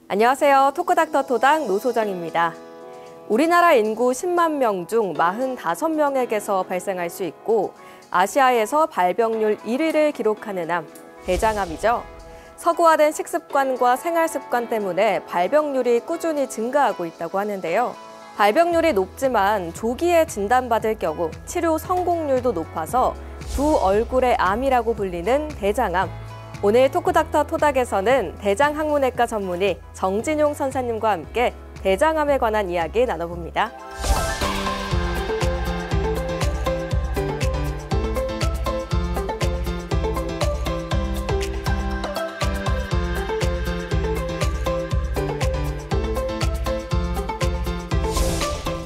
안녕하세요. 토크닥터 토당 노소정입니다. 우리나라 인구 10만 명 중 45명에게서 발생할 수 있고 아시아에서 발병률 1위를 기록하는 암, 대장암이죠. 서구화된 식습관과 생활습관 때문에 발병률이 꾸준히 증가하고 있다고 하는데요. 발병률이 높지만 조기에 진단받을 경우 치료 성공률도 높아서 두 얼굴의 암이라고 불리는 대장암. 오늘 토크닥터 토닥에서는 대장학문외과 전문의 정진용 선생님과 함께 대장암에 관한 이야기 나눠봅니다.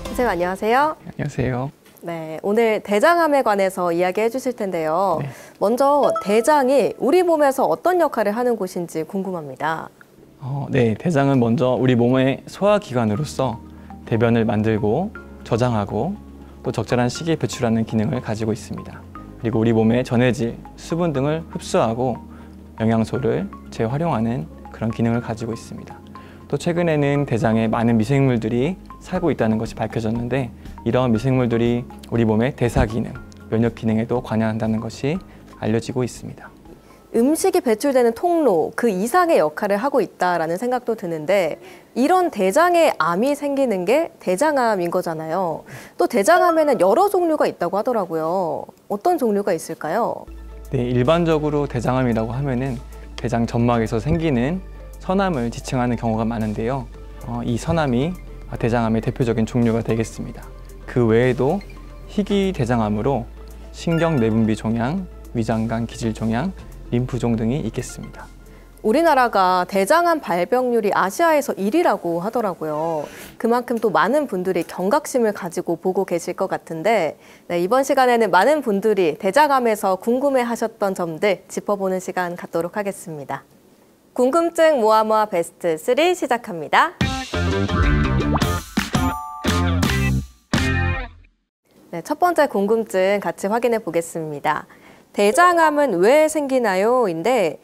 선생님 안녕하세요. 안녕하세요. 네, 오늘 대장암에 관해서 이야기해 주실 텐데요. 네. 먼저 대장이 우리 몸에서 어떤 역할을 하는 곳인지 궁금합니다. 네, 대장은 먼저 우리 몸의 소화기관으로서 대변을 만들고 저장하고 또 적절한 시기에 배출하는 기능을 가지고 있습니다. 그리고 우리 몸의 전해질, 수분 등을 흡수하고 영양소를 재활용하는 그런 기능을 가지고 있습니다. 또 최근에는 대장에 많은 미생물들이 살고 있다는 것이 밝혀졌는데 이러한 미생물들이 우리 몸의 대사 기능, 면역 기능에도 관여한다는 것이 알려지고 있습니다. 음식이 배출되는 통로, 그 이상의 역할을 하고 있다라는 생각도 드는데 이런 대장에 암이 생기는 게 대장암인 거잖아요. 또 대장암에는 여러 종류가 있다고 하더라고요. 어떤 종류가 있을까요? 네, 일반적으로 대장암이라고 하면은 대장 점막에서 생기는 선암을 지칭하는 경우가 많은데요. 이 선암이 대장암의 대표적인 종류가 되겠습니다. 그 외에도 희귀 대장암으로 신경내분비 종양, 위장관 기질 종양, 림프종 등이 있겠습니다. 우리나라가 대장암 발병률이 아시아에서 1위라고 하더라고요. 그만큼 또 많은 분들이 경각심을 가지고 보고 계실 것 같은데 네, 이번 시간에는 많은 분들이 대장암에서 궁금해하셨던 점들 짚어보는 시간 갖도록 하겠습니다. 궁금증 모아 베스트 3 시작합니다. 네, 첫 번째 궁금증 같이 확인해 보겠습니다. 대장암은 왜 생기나요? 인데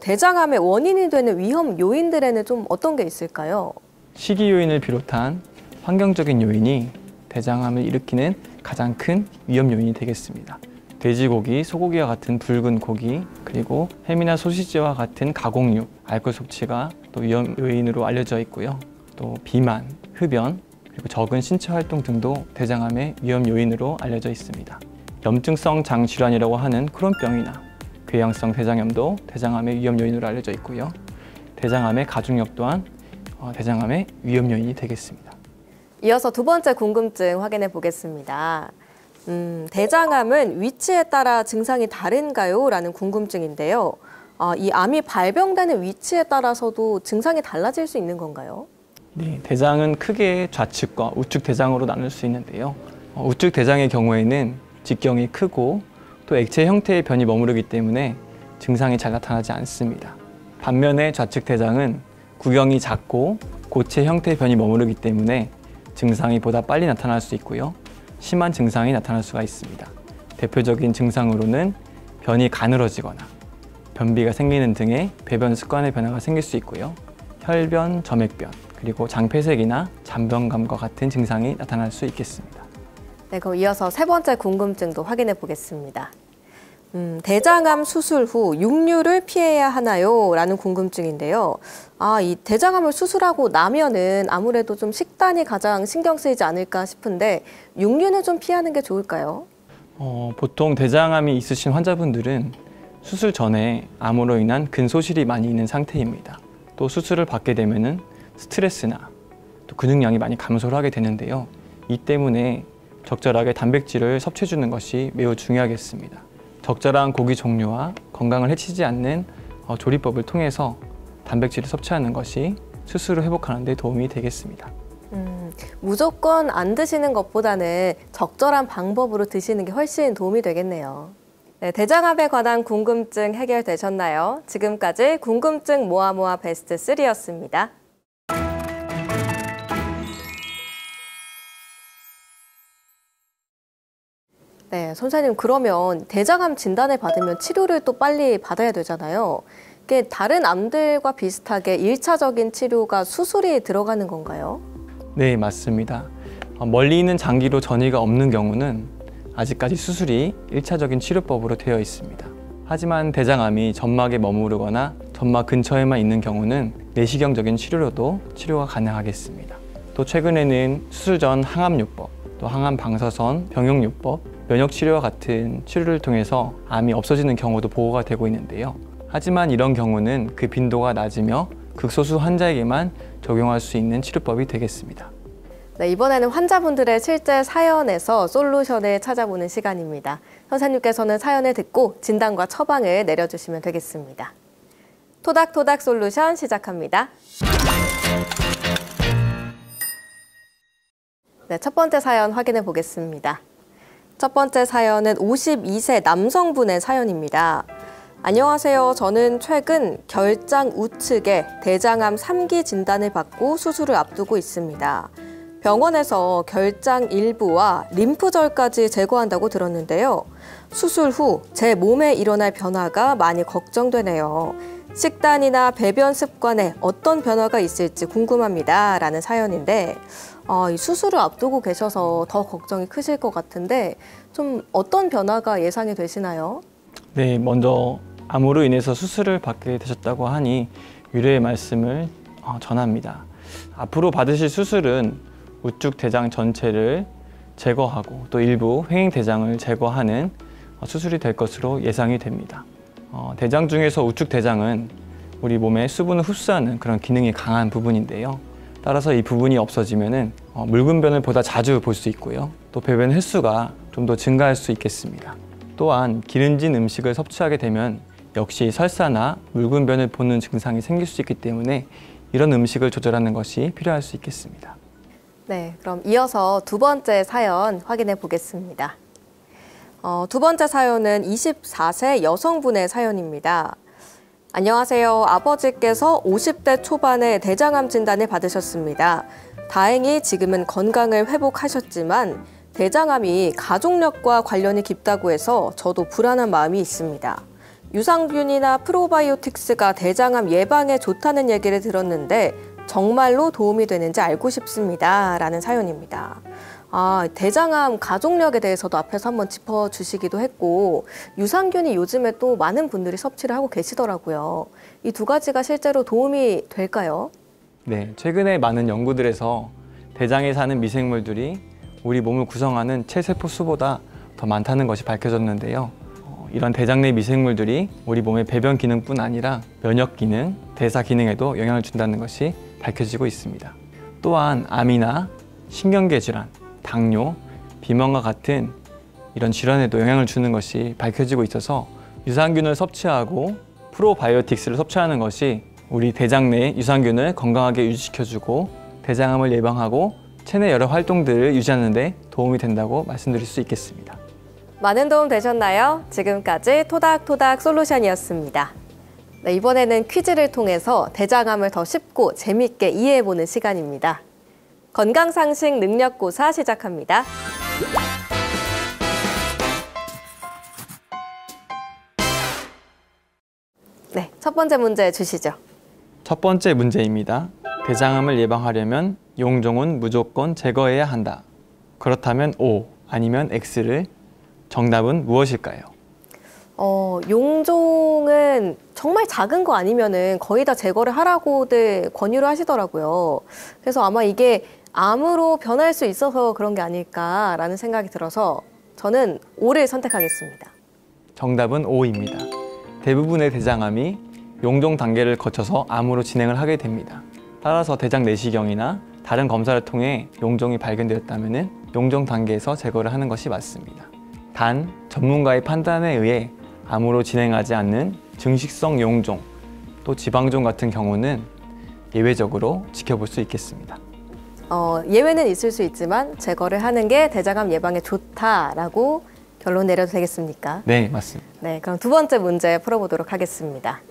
대장암의 원인이 되는 위험 요인들에는 좀 어떤 게 있을까요? 식이 요인을 비롯한 환경적인 요인이 대장암을 일으키는 가장 큰 위험 요인이 되겠습니다. 돼지고기, 소고기와 같은 붉은 고기, 그리고 햄이나 소시지와 같은 가공육, 알코올 섭취가 또 위험 요인으로 알려져 있고요. 또 비만, 흡연, 그리고 적은 신체 활동 등도 대장암의 위험 요인으로 알려져 있습니다. 염증성 장질환이라고 하는 크론병이나 궤양성 대장염도 대장암의 위험 요인으로 알려져 있고요. 대장암의 가중력 또한 대장암의 위험 요인이 되겠습니다. 이어서 두 번째 궁금증 확인해 보겠습니다. 대장암은 위치에 따라 증상이 다른가요? 라는 궁금증인데요. 이 암이 발병되는 위치에 따라서도 증상이 달라질 수 있는 건가요? 네, 대장은 크게 좌측과 우측 대장으로 나눌 수 있는데요. 우측 대장의 경우에는 직경이 크고 또 액체 형태의 변이 머무르기 때문에 증상이 잘 나타나지 않습니다. 반면에 좌측 대장은 구경이 작고 고체 형태의 변이 머무르기 때문에 증상이 보다 빨리 나타날 수 있고요. 심한 증상이 나타날 수가 있습니다. 대표적인 증상으로는 변이 가늘어지거나 변비가 생기는 등의 배변 습관의 변화가 생길 수 있고요. 혈변, 점액변, 그리고 장폐색이나 잔변감과 같은 증상이 나타날 수 있겠습니다. 네, 그럼 이어서 세 번째 궁금증도 확인해 보겠습니다. 대장암 수술 후 육류를 피해야 하나요? 라는 궁금증인데요. 이 대장암을 수술하고 나면은 아무래도 좀 식단이 가장 신경 쓰이지 않을까 싶은데 육류는 좀 피하는 게 좋을까요? 보통 대장암이 있으신 환자분들은 수술 전에 암으로 인한 근소실이 많이 있는 상태입니다. 또 수술을 받게 되면은 스트레스나 또 근육량이 많이 감소를 하게 되는데요. 이 때문에 적절하게 단백질을 섭취해 주는 것이 매우 중요하겠습니다. 적절한 고기 종류와 건강을 해치지 않는 조리법을 통해서 단백질을 섭취하는 것이 수술을 회복하는 데 도움이 되겠습니다. 무조건 안 드시는 것보다는 적절한 방법으로 드시는 게 훨씬 도움이 되겠네요. 네, 대장암에 관한 궁금증 해결되셨나요? 지금까지 궁금증 모아 베스트 3였습니다. 네, 선생님 그러면 대장암 진단을 받으면 치료를 또 빨리 받아야 되잖아요. 이게 다른 암들과 비슷하게 1차적인 치료가 수술이 들어가는 건가요? 네, 맞습니다. 멀리 있는 장기로 전이가 없는 경우는 아직까지 수술이 1차적인 치료법으로 되어 있습니다. 하지만 대장암이 점막에 머무르거나 점막 근처에만 있는 경우는 내시경적인 치료로도 치료가 가능하겠습니다. 또 최근에는 수술 전 항암요법, 또 항암 방사선 병용요법, 면역치료와 같은 치료를 통해서 암이 없어지는 경우도 보고가 되고 있는데요. 하지만 이런 경우는 그 빈도가 낮으며 극소수 환자에게만 적용할 수 있는 치료법이 되겠습니다. 네, 이번에는 환자분들의 실제 사연에서 솔루션을 찾아보는 시간입니다. 선생님께서는 사연을 듣고 진단과 처방을 내려주시면 되겠습니다. 토닥토닥 솔루션 시작합니다. 네, 첫 번째 사연 확인해 보겠습니다. 첫 번째 사연은 52세 남성분의 사연입니다. 안녕하세요. 저는 최근 결장 우측에 대장암 3기 진단을 받고 수술을 앞두고 있습니다. 병원에서 결장 일부와 림프절까지 제거한다고 들었는데요. 수술 후 제 몸에 일어날 변화가 많이 걱정되네요. 식단이나 배변 습관에 어떤 변화가 있을지 궁금합니다. 라는 사연인데 이 수술을 앞두고 계셔서 더 걱정이 크실 것 같은데 좀 어떤 변화가 예상이 되시나요? 네, 먼저 암으로 인해서 수술을 받게 되셨다고 하니 위로의 말씀을 전합니다. 앞으로 받으실 수술은 우측 대장 전체를 제거하고 또 일부 횡행대장을 제거하는 수술이 될 것으로 예상이 됩니다. 대장 중에서 우측 대장은 우리 몸에 수분을 흡수하는 그런 기능이 강한 부분인데요. 따라서 이 부분이 없어지면은 묽은 변을 보다 자주 볼 수 있고요. 또 배변 횟수가 좀 더 증가할 수 있겠습니다. 또한 기름진 음식을 섭취하게 되면 역시 설사나 묽은 변을 보는 증상이 생길 수 있기 때문에 이런 음식을 조절하는 것이 필요할 수 있겠습니다. 네, 그럼 이어서 두 번째 사연 확인해 보겠습니다. 두 번째 사연은 24세 여성분의 사연입니다. 안녕하세요. 아버지께서 50대 초반에 대장암 진단을 받으셨습니다. 다행히 지금은 건강을 회복하셨지만 대장암이 가족력과 관련이 깊다고 해서 저도 불안한 마음이 있습니다. 유산균이나 프로바이오틱스가 대장암 예방에 좋다는 얘기를 들었는데 정말로 도움이 되는지 알고 싶습니다. 라는 사연입니다. 대장암 가족력에 대해서도 앞에서 한번 짚어주시기도 했고 유산균이 요즘에 또 많은 분들이 섭취를 하고 계시더라고요. 이 두 가지가 실제로 도움이 될까요? 네, 최근에 많은 연구들에서 대장에 사는 미생물들이 우리 몸을 구성하는 체세포 수보다 더 많다는 것이 밝혀졌는데요. 이런 대장 내 미생물들이 우리 몸의 배변 기능뿐 아니라 면역 기능, 대사 기능에도 영향을 준다는 것이 밝혀지고 있습니다. 또한 암이나 신경계 질환, 당뇨, 비만과 같은 이런 질환에도 영향을 주는 것이 밝혀지고 있어서 유산균을 섭취하고 프로바이오틱스를 섭취하는 것이 우리 대장 내 유산균을 건강하게 유지시켜주고 대장암을 예방하고 체내 여러 활동들을 유지하는 데 도움이 된다고 말씀드릴 수 있겠습니다. 많은 도움 되셨나요? 지금까지 토닥토닥 솔루션이었습니다. 네, 이번에는 퀴즈를 통해서 대장암을 더 쉽고 재미있게 이해해보는 시간입니다. 건강상식 능력고사 시작합니다. 네, 첫 번째 문제 주시죠. 첫 번째 문제입니다. 대장암을 예방하려면 용종은 무조건 제거해야 한다. 그렇다면 O 아니면 X를 정답은 무엇일까요? 용종은 정말 작은 거 아니면은 거의 다 제거를 하라고들 권유를 하시더라고요. 그래서 아마 이게 암으로 변할 수 있어서 그런 게 아닐까라는 생각이 들어서 저는 O를 선택하겠습니다. 정답은 O입니다. 대부분의 대장암이 용종 단계를 거쳐서 암으로 진행을 하게 됩니다. 따라서 대장 내시경이나 다른 검사를 통해 용종이 발견되었다면 용종 단계에서 제거를 하는 것이 맞습니다. 단, 전문가의 판단에 의해 암으로 진행하지 않는 증식성 용종, 또 지방종 같은 경우는 예외적으로 지켜볼 수 있겠습니다. 예외는 있을 수 있지만 제거를 하는 게 대장암 예방에 좋다라고 결론 내려도 되겠습니까? 네, 맞습니다. 네, 그럼 두 번째 문제 풀어보도록 하겠습니다.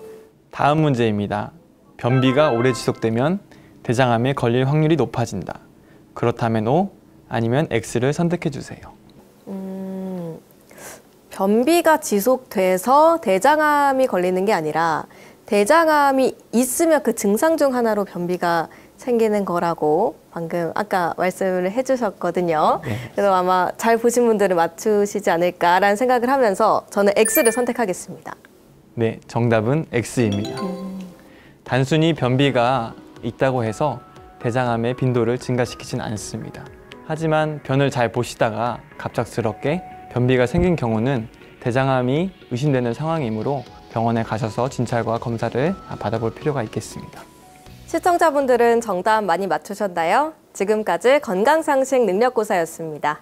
다음 문제입니다. 변비가 오래 지속되면 대장암에 걸릴 확률이 높아진다. 그렇다면 O 아니면 X를 선택해 주세요. 변비가 지속돼서 대장암이 걸리는 게 아니라 대장암이 있으면 그 증상 중 하나로 변비가 생기는 거라고 방금 아까 말씀을 해주셨거든요. 네. 그래서 아마 잘 보신 분들은 맞추시지 않을까라는 생각을 하면서 저는 X를 선택하겠습니다. 네, 정답은 X입니다. 단순히 변비가 있다고 해서 대장암의 빈도를 증가시키진 않습니다. 하지만 변을 잘 보시다가 갑작스럽게 변비가 생긴 경우는 대장암이 의심되는 상황이므로 병원에 가셔서 진찰과 검사를 받아볼 필요가 있겠습니다. 시청자분들은 정답 많이 맞추셨나요? 지금까지 건강상식 능력고사였습니다.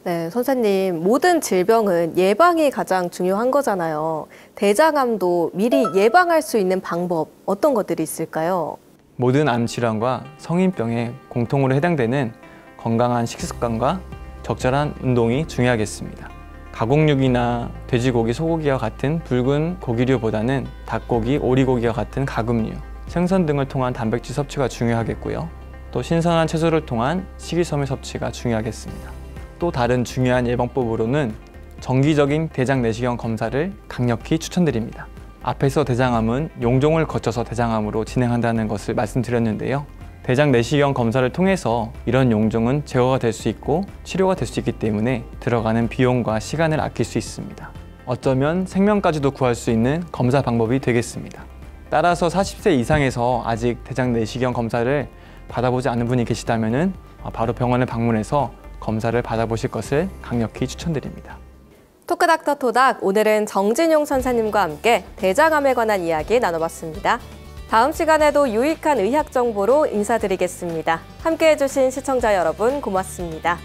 네, 선생님, 모든 질병은 예방이 가장 중요한 거잖아요. 대장암도 미리 예방할 수 있는 방법, 어떤 것들이 있을까요? 모든 암 질환과 성인병에 공통으로 해당되는 건강한 식습관과 적절한 운동이 중요하겠습니다. 가공육이나 돼지고기, 소고기와 같은 붉은 고기류보다는 닭고기, 오리고기와 같은 가금류, 생선 등을 통한 단백질 섭취가 중요하겠고요. 또 신선한 채소를 통한 식이섬유 섭취가 중요하겠습니다. 또 다른 중요한 예방법으로는 정기적인 대장 내시경 검사를 강력히 추천드립니다. 앞에서 대장암은 용종을 거쳐서 대장암으로 진행한다는 것을 말씀드렸는데요. 대장 내시경 검사를 통해서 이런 용종은 제거가 될 수 있고 치료가 될 수 있기 때문에 들어가는 비용과 시간을 아낄 수 있습니다. 어쩌면 생명까지도 구할 수 있는 검사 방법이 되겠습니다. 따라서 40세 이상에서 아직 대장 내시경 검사를 받아보지 않은 분이 계시다면 바로 병원에 방문해서 검사를 받아보실 것을 강력히 추천드립니다. 토크닥터 토닥, 오늘은 정진용 선생님과 함께 대장암에 관한 이야기 나눠봤습니다. 다음 시간에도 유익한 의학 정보로 인사드리겠습니다. 함께해 주신 시청자 여러분 고맙습니다.